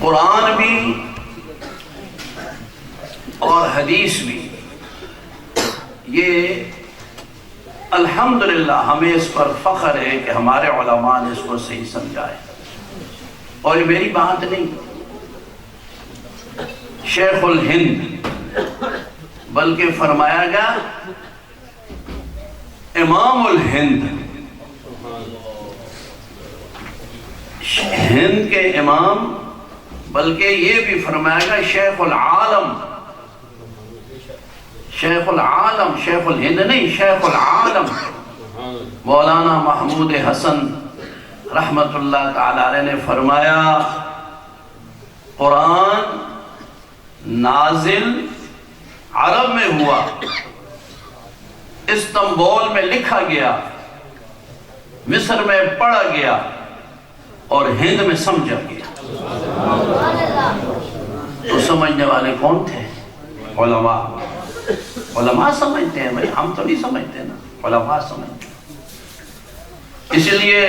قرآن بھی اور حدیث بھی یہ الحمدللہ ہمیں اس پر فخر ہے کہ ہمارے علماء نے اس کو صحیح سمجھائے. اور یہ میری بات نہیں، شیخ الہند بلکہ فرمایا گیا امام الہند، ہند کے امام، بلکہ یہ بھی فرمایا گیا شیخ العالم، شیخ العالم، شیخ الہند نہیں، شیخ العالم مولانا محمود حسن رحمت اللہ تعالی علیہ نے فرمایا قرآن نازل عرب میں ہوا، استنبول میں لکھا گیا، مصر میں پڑھا گیا اور ہند میں سمجھا گیا. تو سمجھنے والے کون تھے؟ علماء. علماء سمجھتے ہیں بھائی، ہم تو نہیں سمجھتے نا، علماء سمجھتے ہیں. اس لیے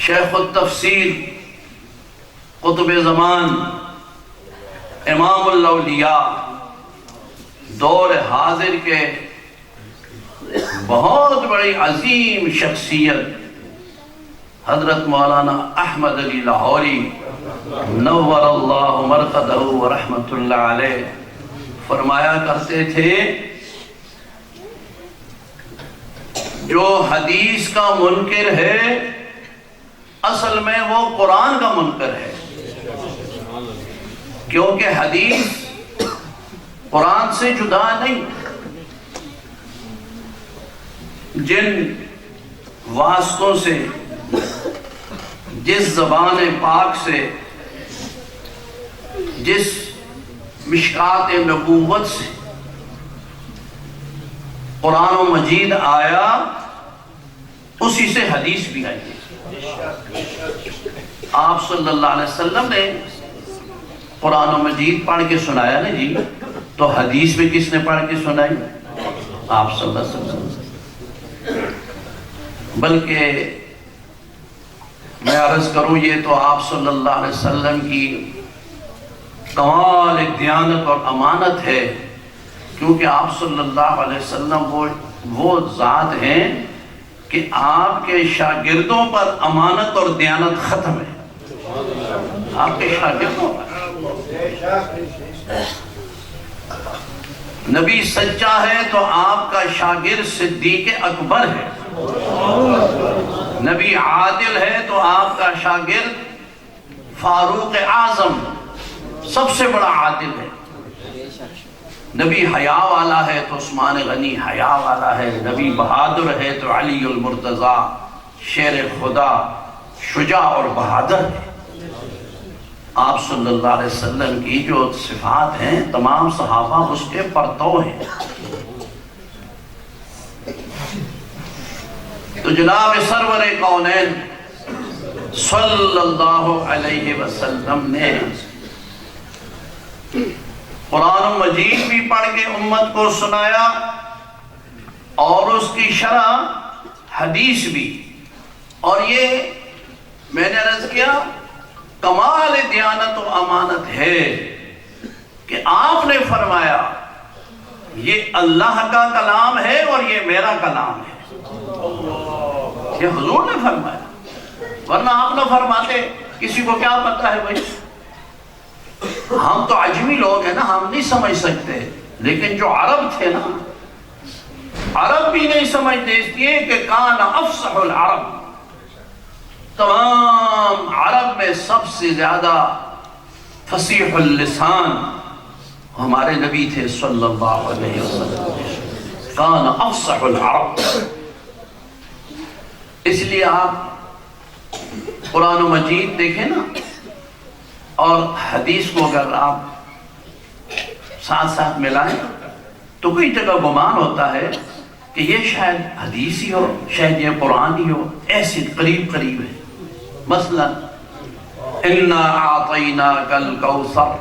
شیخ التفسیر قطب زمان امام الاولیاء دور حاضر کے بہت بڑی عظیم شخصیت حضرت مولانا احمد علی لاہوری نور اللہ مرقدہ ورحمت اللہ علیہ فرمایا کرتے تھے جو حدیث کا منکر ہے اصل میں وہ قرآن کا منکر ہے، کیونکہ حدیث قرآن سے جدا نہیں. جن واسطوں سے، جس زبان پاک سے، جس مشکات نبوت سے قرآن و مجید آیا، اسی سے حدیث بھی آئی. آپ صلی اللہ علیہ وسلم نے قرآن و مجید پڑھ کے سنایا نا جی، تو حدیث میں کس نے پڑھ کے سنائی؟ آپ صلی اللہ علیہ وسلم. بلکہ میں عرض کروں یہ تو آپ صلی اللہ علیہ وسلم کی کمال دیانت اور امانت ہے، کیونکہ آپ صلی اللہ علیہ وسلم وہ ذات ہیں کہ آپ کے شاگردوں پر امانت اور دیانت ختم ہے. آپ کے شاگردوں پر نبی سچا ہے تو آپ کا شاگرد صدیق اکبر ہے، نبی عادل ہے تو آپ کا شاگرد فاروق اعظم سب سے بڑا عادل ہے. نبی حیا والا ہے تو عثمان غنی حیا والا ہے، نبی بہادر ہے تو علی المرتضی شیر خدا شجاع اور بہادر ہے. آپ صلی اللہ علیہ وسلم کی جو صفات ہیں تمام صحابہ اس کے پرتو ہیں. تو جناب سرور کونین صلی اللہ علیہ وسلم نے قرآن مجید بھی پڑھ کے امت کو سنایا اور اس کی شرح حدیث بھی. اور یہ میں نے عرض کیا کمال دیانت و امانت ہے کہ آپ نے فرمایا یہ اللہ کا کلام ہے اور یہ میرا کلام ہے. یہ حضور نے فرمایا، ورنہ آپ نہ فرماتے کسی کو کیا پتہ ہے بھائی. ہم تو عجمی لوگ ہیں نا، ہم نہیں سمجھ سکتے، لیکن جو عرب تھے نا، عرب بھی نہیں سمجھتے. اس لیے کہ کان افصح العرب، تمام عرب میں سب سے زیادہ فصیح اللسان ہمارے نبی تھے صلی اللہ علیہ وسلم. کان افصح العرب. اس لیے آپ قرآن و مجید دیکھیں نا اور حدیث کو اگر آپ ساتھ ساتھ ملائیں تو کوئی جگہ گمان ہوتا ہے کہ یہ شاید حدیث ہی ہو، شاید یہ قرآن ہی ہو. ایسی قریب قریب ہے. مثلا اِنَّا أَعْطَيْنَاكَ الْكَوْثَرَ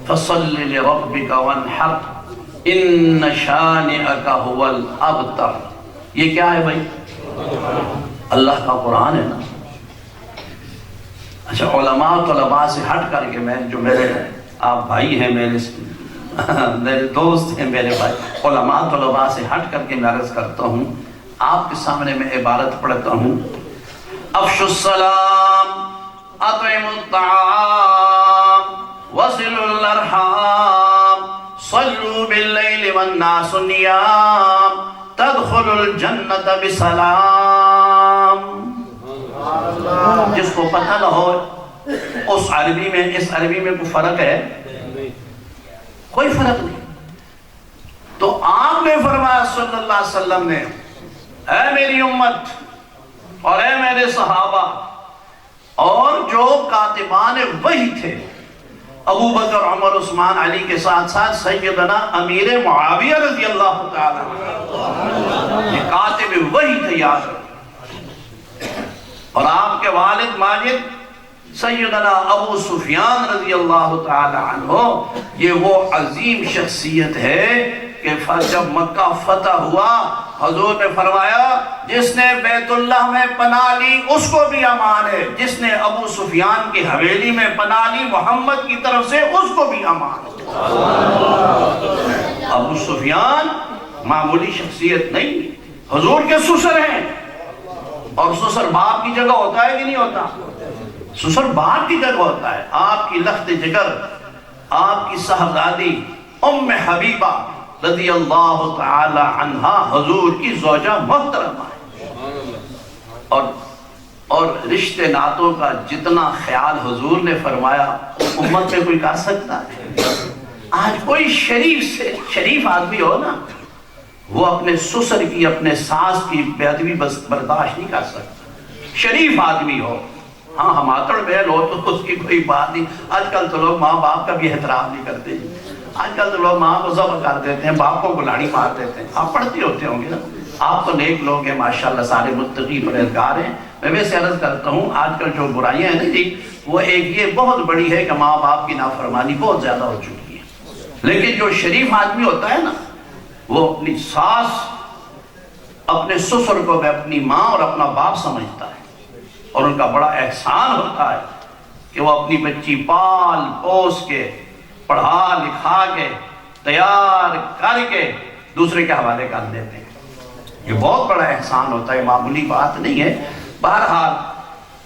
فَصَلِّ لِرَبِّكَ وَانْحَرْ ان شانئک هو الابتر. یہ کیا ہے بھائی؟ اللہ کا قرآن ہے نا. اچھا علماء طلباء سے ہٹ کر کے میں جو میرے آپ بھائی ہیں میرے دوست ہیں میرے بھائی علماء طلباء سے ہٹ کر کے میں عرض کرتا ہوں آپ کے سامنے میں عبارت پڑھتا ہوں. افشوا السلام اطعموا الطعام وصلوا الارحام صلوا باللیل والناس نیام تدخلوا الجنت بسلام. جس کو پتہ نہ ہو اس عربی میں اس عربی میں کوئی فرق ہے؟ کوئی فرق نہیں. تو آپ نے فرمایا صلی اللہ علیہ وسلم نے اے میری امت اور اے میرے صحابہ اور جو کاتبان وحی تھے ابو بکر عمر عثمان علی کے ساتھ ساتھ سیدنا امیر معاویہ رضی اللہ تعالیٰ عنہ یہ کاتب وحی تھے یاد رکھیں. اور آپ کے والد ماجد سیدنا ابو سفیان رضی اللہ تعالی عنہ یہ وہ عظیم شخصیت ہے کہ جب مکہ فتح ہوا حضور نے فرمایا جس نے بیت اللہ میں پناہ لی اس کو بھی امان ہے, جس نے ابو سفیان کی حویلی میں پناہ لی محمد کی طرف سے اس کو بھی امان ہے. ابو سفیان معمولی شخصیت نہیں, حضور کے سسر ہیں. اور سسر باپ کی جگہ ہوتا ہے کہ نہیں ہوتا؟ سسر باپ کی جگہ ہوتا ہے. آپ کی لخت جگر آپ کی صاحبزادی ام حبیبہ رضی اللہ تعالی عنہا حضور کی زوجہ محترمہ ہے. اور رشتے ناتوں کا جتنا خیال حضور نے فرمایا امت میں کوئی کر سکتا ہے؟ آج کوئی شریف آدمی ہو نا وہ اپنے سسر کی اپنے ساس کی بے ادبی برداشت نہیں کر سکتا. شریف آدمی ہو, ہاں ہماتڑ بیل ہو تو اس کی کوئی بات نہیں. آج کل تو لوگ ماں باپ کا بھی احترام نہیں کرتے. آج کل تو لوگ ماں کو ذبح کر دیتے ہیں, باپ کو گلاڑی مار دیتے ہیں. آپ پڑھتے ہوتے ہوں گے نا, آپ تو نیک لوگ ہیں ماشاءاللہ, سارے متقی پرہیزگار ہیں. میں ویسے عرض کرتا ہوں آج کل جو برائیاں ہیں نا جی وہ ایک یہ بہت بڑی ہے کہ ماں باپ کی نافرمانی بہت زیادہ ہو چکی ہے. لیکن جو شریف آدمی ہوتا ہے نا وہ اپنی ساس اپنے سسر کو بھی اپنی ماں اور اپنا باپ سمجھتا ہے اور ان کا بڑا احسان ہوتا ہے کہ وہ اپنی بچی پال پوس کے پڑھا لکھا کے تیار کر کے دوسرے کے حوالے کر دیتے ہیں. یہ بہت بڑا احسان ہوتا ہے, معمولی بات نہیں ہے. بہرحال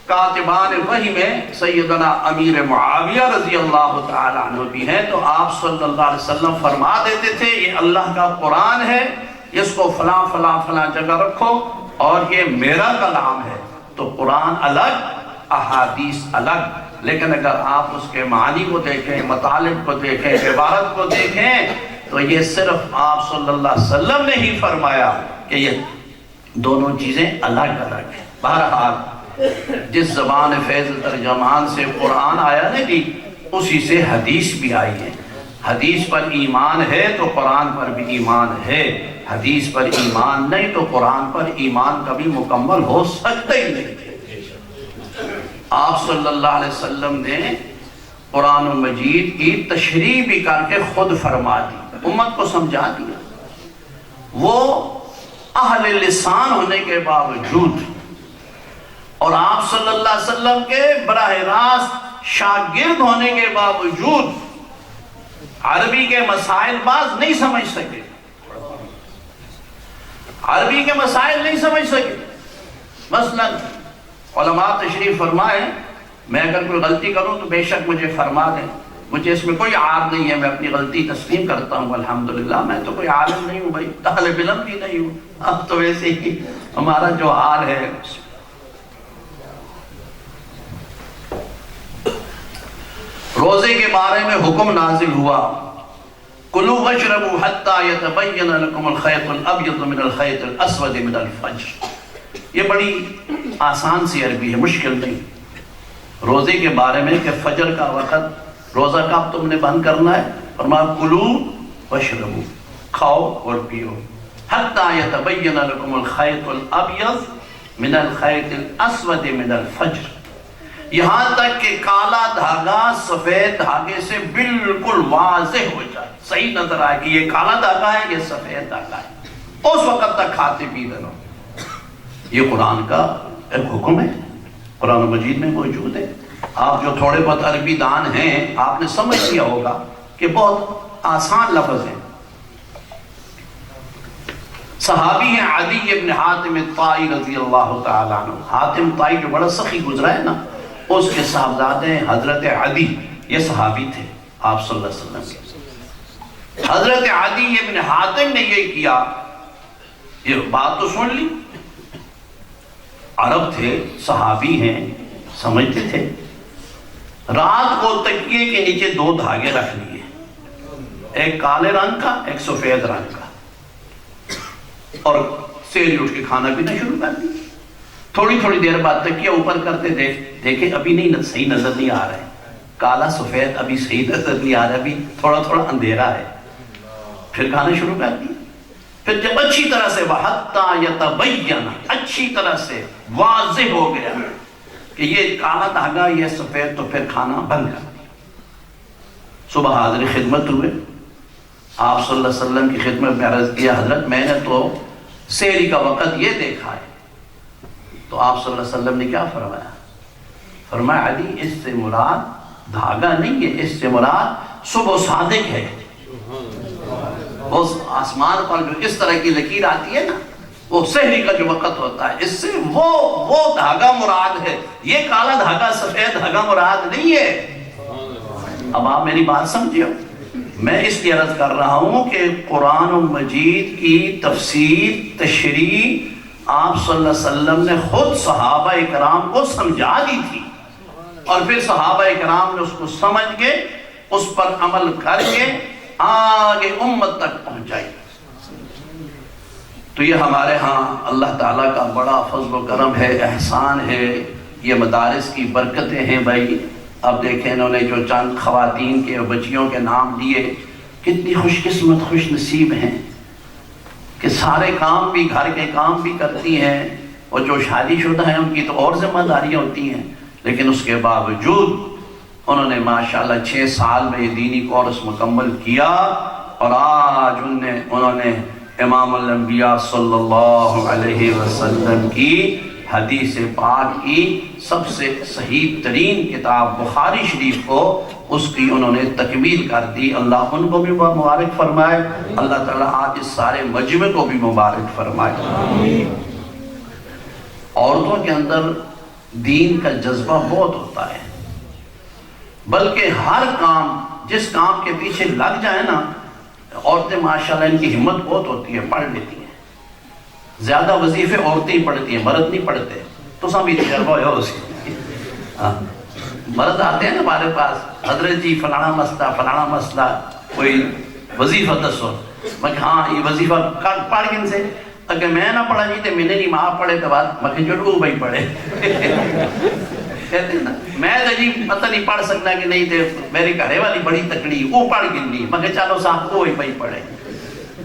کاتبان وحی میں سیدنا امیر معاویہ رضی اللہ تعالی عنہ بھی ہیں. تو آپ صلی اللہ علیہ وسلم فرما دیتے تھے یہ اللہ کا قرآن ہے, اس کو فلاں فلاں فلاں جگہ رکھو اور یہ میرا کلام ہے. تو قرآن الگ احادیث الگ, لیکن اگر آپ اس کے معنی کو دیکھیں, مطالب کو دیکھیں, عبارت کو دیکھیں تو یہ صرف آپ صلی اللہ علیہ وسلم نے ہی فرمایا کہ یہ دونوں چیزیں الگ الگ ہیں. بہرحال جس زبان فیض ترجمان سے قرآن آیا نا جی اسی سے حدیث بھی آئی ہے. حدیث پر ایمان ہے تو قرآن پر بھی ایمان ہے, حدیث پر ایمان نہیں تو قرآن پر ایمان کبھی مکمل ہو سکتا ہی نہیں. آپ صلی اللہ علیہ وسلم نے قرآن مجید کی تشریح بھی کر کے خود فرما دی, امت کو سمجھا دیا. وہ اہل لسان ہونے کے باوجود اور آپ صلی اللہ علیہ وسلم کے براہ راست شاگرد ہونے کے باوجود عربی کے مسائل بعض نہیں سمجھ سکے, عربی کے مسائل نہیں سمجھ سکے. مثلا علماء تشریف فرمائیں, میں اگر کوئی غلطی کروں تو بے شک مجھے فرما دیں, مجھے اس میں کوئی عار نہیں ہے, میں اپنی غلطی تسلیم کرتا ہوں الحمدللہ. میں تو کوئی عالم نہیں ہوں بھائی, طالب علم بھی نہیں ہوں. اب تو ویسے ہی ہمارا جو حال ہے. روزے کے بارے میں حکم نازل ہوا, کلوا واشربوا حتی یتبین لکم الخیط الابیض من الخیط الاسود من الفجر. یہ بڑی آسان سی عربی ہے, مشکل نہیں. روزے کے بارے میں کہ فجر کا وقت روزہ کب تم نے بند کرنا ہے, فرمایا کلوا واشربوا, کھاؤ اور پیو, حتی یتبین لکم الخیط الابیض من الخیط الاسود من الفجر, یہاں تک کہ کالا دھاگا سفید دھاگے سے بالکل واضح ہو جائے. صحیح نظر آئے کہ یہ کالا دھاگا ہے، یہ سفید دھاگا ہے، اس وقت تک کھاتے پیتے رہو۔ یہ قرآن کا ایک حکم ہے، قرآن مجید میں موجود ہے۔ آپ جو تھوڑے بہت عربی دان ہیں آپ نے سمجھ لیا ہوگا کہ بہت آسان لفظ ہے۔ صحابی ہیں عدی ابن حاتم الطائی رضی اللہ تعالیٰ عنہ۔ حاتم طائی جو بڑا سخی گزرا ہے نا، اس کے صاحبزادے حضرت عدی، یہ صحابی تھے آپ صلی اللہ علیہ وسلم کے۔ حضرت عدی ابن حاتم نے یہ کیا، یہ بات تو سن لی، عرب تھے، صحابی ہیں، سمجھتے تھے۔ رات کو تکیے کے نیچے دو دھاگے رکھ لیے، ایک کالے رنگ کا ایک سفید رنگ کا، اور سیری اٹھ کے کھانا پینا شروع کر دی۔ تھوڑی تھوڑی دیر بعد تکیہ اوپر کرتے دیکھے ابھی نہیں صحیح نظر نہیں آ رہا ہے، کالا سفید ابھی صحیح نظر نہیں آ رہا ہے، ابھی تھوڑا تھوڑا اندھیرا ہے، پھر کھانا شروع کر دی۔ پھر جب اچھی طرح سے وَحَتَّى يَتَبَيَّنَ، اچھی طرح سے واضح ہو گیا کہ یہ کالا دھاگا یہ سفید، تو پھر کھانا بند کر دیا۔ صبح حاضر خدمت ہوئے، آپ صلی اللہ علیہ وسلم کی خدمت میں عرض کیا حضرت میں نے تو سحری کا وقت یہ دیکھا ہے۔ تو آپ صلی اللہ علیہ وسلم نے کیا فرمایا؟ فرمایا علی اس سے مراد دھاگا نہیں ہے، اس سے مراد صبح صادق ہے۔ اس آسمان پر جو اس طرح کی لکیر آتی ہے نا، وہ سحری کا جو وقت ہوتا ہے، اس سے وہ دھاگا مراد ہے، یہ کالا دھاگا سفید دھاگا مراد نہیں ہے۔ اب آپ میری بات سمجھو، میں اس لیے عرض کر رہا ہوں کہ قرآن مجید کی تفسیر تشریح آپ صلی اللہ علیہ وسلم نے خود صحابہ اکرام کو سمجھا دی تھی، اور پھر صحابہ اکرام نے اس کو سمجھ کے اس پر عمل کر کے آگے امت تک پہنچائی۔ تو یہ ہمارے ہاں اللہ تعالیٰ کا بڑا فضل و کرم ہے، احسان ہے، یہ مدارس کی برکتیں ہیں بھائی۔ اب دیکھیں انہوں نے جو چند خواتین کے اور بچیوں کے نام لیے، کتنی خوش قسمت خوش نصیب ہیں کہ سارے کام بھی گھر کے کام بھی کرتی ہیں، اور جو شادی شدہ ہیں ان کی تو اور ذمہ داریاں ہوتی ہیں، لیکن اس کے باوجود انہوں نے ماشاءاللہ 6 سال میں یہ دینی کورس مکمل کیا، اور آج انہوں نے امام الانبیاء صلی اللہ علیہ وسلم کی حدیث پاک کی سب سے صحیح ترین کتاب بخاری شریف کو اس کی انہوں نے تکمیل کر دی۔ اللہ ان کو بھی مبارک فرمائے، اللہ تعالیٰ آج اس سارے مجمع کو بھی مبارک فرمائے۔ عورتوں کے اندر دین کا جذبہ بہت ہوتا ہے، بلکہ ہر کام جس کام کے پیچھے لگ جائے نا، عورتیں ماشاءاللہ ان کی ہمت بہت ہوتی ہے، پڑھ لیتی ہیں۔ زیادہ وظیفے عورتیں ہی پڑھتی ہیں، مرد نہیں پڑھتے۔ تو سبھی تجربہ ہے اس کی، مرد آتے ہیں نا ہمارے پاس، حضرت جی فلانا مسئلہ کوئی وظیفہ دسو، میں کہ ہاں یہ وظیفہ پڑھ گن سے، اگر میں نہ پڑھا جی تو میں نے نہیں ماں پڑھے تو بعد میں کہ جو بھائی پڑھے کہتے ہیں نا، میں تو جی پتہ نہیں پڑھ سکتا کہ نہیں تھے، میری گھرے والی بڑی تکڑی وہ پڑھ گنی، میں کہ چلو صاحب وہ بھائی پڑھے۔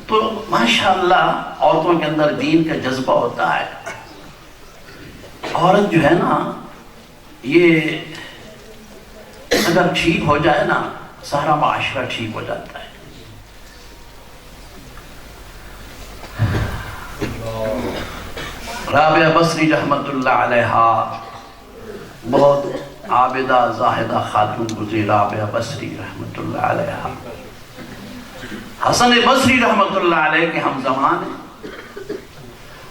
تو ماشاءاللہ عورتوں کے اندر دین کا جذبہ ہوتا ہے۔ عورت جو ہے نا، یہ اگر ٹھیک ہو جائے نا، سارا معاشرہ ٹھیک ہو جاتا ہے۔ رابعہ بصری رحمت اللہ علیہا بہت عابدہ زاہدہ خاتون گزری، رابعہ بصری رحمت اللہ علیہا حسن بصری رحمت اللہ علیہ کے ہم زمان ہیں،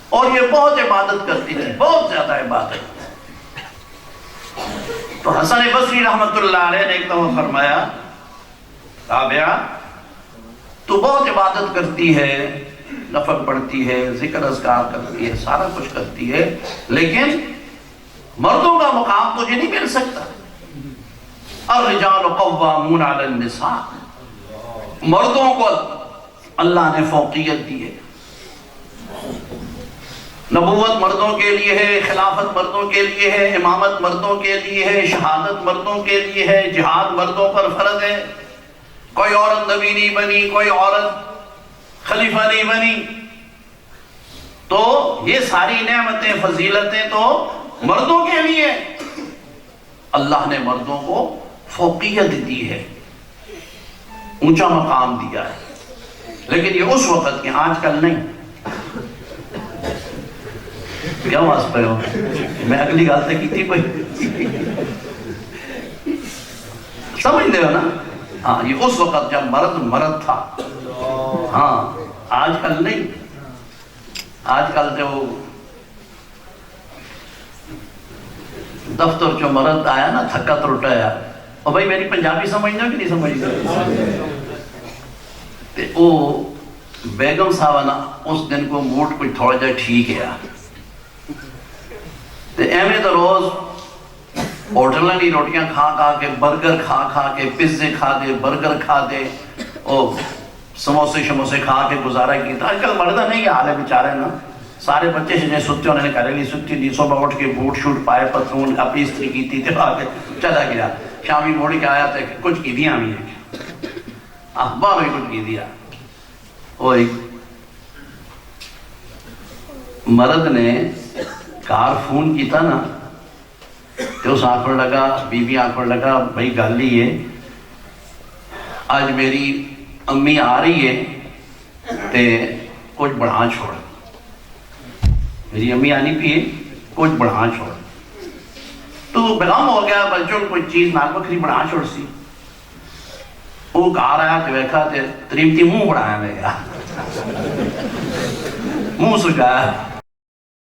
اور یہ بہت عبادت کرتی تھی، بہت زیادہ عبادت۔ تو حسن بصری رحمت اللہ علیہ نے ایک دفعہ فرمایا، رابعہ تو بہت عبادت کرتی ہے، نفل پڑھتی ہے، ذکر اذکار کرتی ہے، سارا کچھ کرتی ہے، لیکن مردوں کا مقام تجھے نہیں مل سکتا۔ الرجال قوامون علی النساء، مردوں کو اللہ نے فوقیت دی ہے، نبوت مردوں کے لیے ہے، خلافت مردوں کے لیے ہے، امامت مردوں کے لیے ہے، شہادت مردوں کے لیے ہے، جہاد مردوں پر فرض ہے۔ کوئی عورت نبی نہیں بنی، کوئی عورت خلیفہ نہیں بنی، تو یہ ساری نعمتیں فضیلتیں تو مردوں کے لیے، اللہ نے مردوں کو فوقیت دی ہے۔ اونچا مقام دیا ہے، لیکن یہ اس وقت کے، آج کل نہیں۔ کیا واس پہ ہو؟ میں اگلی غلطی کی تھی کوئی؟ سمجھ دے ہو نا؟ ہاں، یہ اس وقت جب مرد تھا، ہاں، آج کل نہیں۔ آج کل جو دفتر چو مرد آیا نا تھکا ترٹایا، اور بھائی میری پنجابی سمجھنا کہ نہیں سمجھنا؟ تے او بیگم صاحب نا اس دن کو موڈ کوئی تھوڑا جا ٹھیک ہے، تے ایویں تو روز ہوٹلوں کی روٹیاں کھا کے، برگر کھا کے، پیزے کھا دے، برگر کھا دے، او سموسے شموسے کھا کے گزارا کیتا۔ آج کل مردہ نہیں حال ہے بیچارے نا، سارے بچے جنہیں ستے انہوں نے کریلی ستی نہیں، صبح اٹھ کے بوٹ شوٹ پائے، پتلون اپنی استری کی تھی، تے آگے چلا گیا، شامی موڑی کے آیا تے کچھ کی دیا بھی ہیں، اخبار بھی کچھ کی دیا۔ وہ ایک مرد نے کار فون کیتا نا، تو اس آنکھوں لگا، بی بی آنکھوں لگا، بھائی گل ہی ہے، آج میری امی آ رہی ہے تے کچھ بڑھا چھوڑ، میری امی آنی پیے کچھ بڑھا چھوڑ۔ تو بیغام ہو گیا، بچوں کوئی چیز نال بکری بڑھا چھوڑ سی، وہ کار آیا تو ویکھا تے تریمتی منہ بڑھایا میں گیا، منہ سجایا،